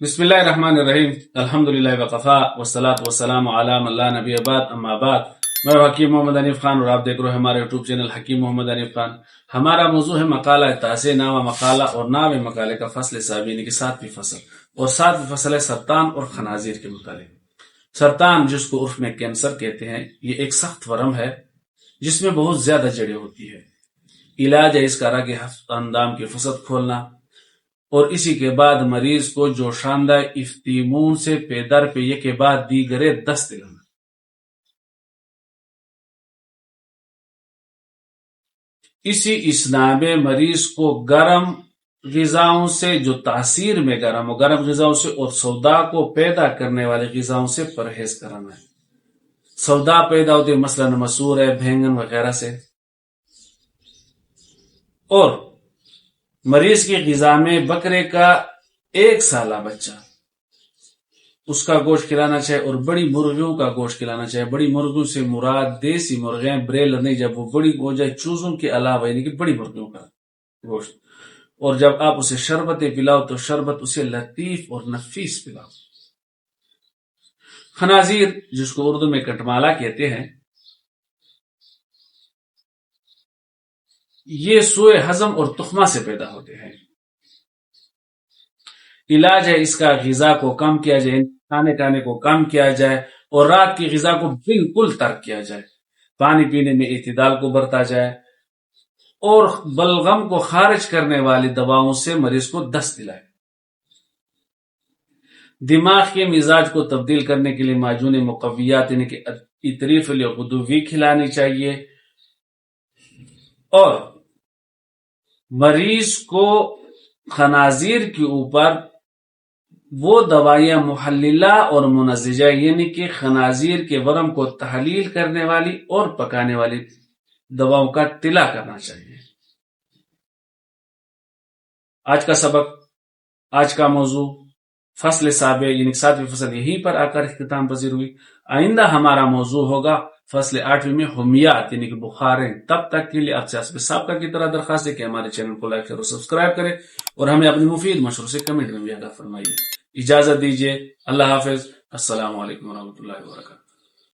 بسم اللہ الرحمن الرحیم الحمدللہ وقفا والصلاة والسلام علی من لا نبی بعد اما بعد۔ میں حکیم محمد حنیف خان اور آپ دیکھ رہے ہیں ہمارے یوٹیوب چینل حکیم محمد حنیف خان۔ ہمارا موضوع ہے مقالہ تاسع نامہ مقالہ اور نام مقالے کا فصل سابع یعنی کہ 7ویں فصل، اور 7ویں فصل ہے سرطان اور خنازیر کے متعلق۔ سرطان جس کو عرف میں کینسر کہتے ہیں، یہ ایک سخت ورم ہے جس میں بہت زیادہ جڑیں ہوتی ہے۔ علاج ہے اس کا رگ ہفت اندام کی فسد کھولنا، اور اسی کے بعد مریض کو جوشاندہ افتیمون سے پیدر پہ یہ کے بعد دیگرے دست دلانا۔ اسی اسنا میں مریض کو گرم غذاؤں سے جو تاثیر میں گرم غذاؤں سے اور سودا کو پیدا کرنے والے غذاؤں سے پرہیز کرانا ہے۔ سودا پیدا ہوتے مثلا مسور ہے، بھینگن وغیرہ سے، اور مریض کی غذا میں بکرے کا 1 سالہ بچہ اس کا گوشت کھلانا چاہیے، اور بڑی مرغیوں کا گوشت کھلانا چاہیے۔ بڑی مرغیوں سے مراد دیسی مرغیاں، بریلر نہیں، جب وہ بڑی ہو جائے چوزوں کے علاوہ یعنی کہ بڑی مرغیوں کا گوشت۔ اور جب آپ اسے شربت پلاؤ تو شربت اسے لطیف اور نفیس پلاؤ۔ خنازیر جس کو اردو میں کٹمالا کہتے ہیں، یہ سوئے ہضم اور تخمہ سے پیدا ہوتے ہیں۔ علاج ہے اس کا غذا کو کم کیا جائے، کھانے کو کم کیا جائے، اور رات کی غذا کو بالکل ترک کیا جائے۔ پانی پینے میں اعتدال کو برتا جائے، اور بلغم کو خارج کرنے والی دواؤں سے مریض کو دست دلائے۔ دماغ کے مزاج کو تبدیل کرنے کے لیے معجون مقویات یعنی کہ اطریف الغدوی کھلانی چاہیے، اور مریض کو خنازیر کے اوپر وہ دوائیاں محللہ اور منزجہ یعنی کہ خنازیر کے ورم کو تحلیل کرنے والی اور پکانے والی دواؤں کا تلا کرنا چاہیے۔ آج کا سبق، آج کا موضوع فصل سابع یعنی 7ویں فصل یہیں پر آ کر اختتام پذیر ہوئی۔ آئندہ ہمارا موضوع ہوگا فصل 8ویں میں حمیات یعنی کہ بخاریں۔ تب تک کے لیے آپ سے سابقہ کی طرح درخواست ہے کہ ہمارے چینل کو لائک اور سبسکرائب کریں، اور ہمیں اپنی مفید مشوروں سے کمنٹ میں بھی آگاہ فرمائیے۔ اجازت دیجیے، اللہ حافظ، السلام علیکم ورحمۃ اللہ وبرکاتہ۔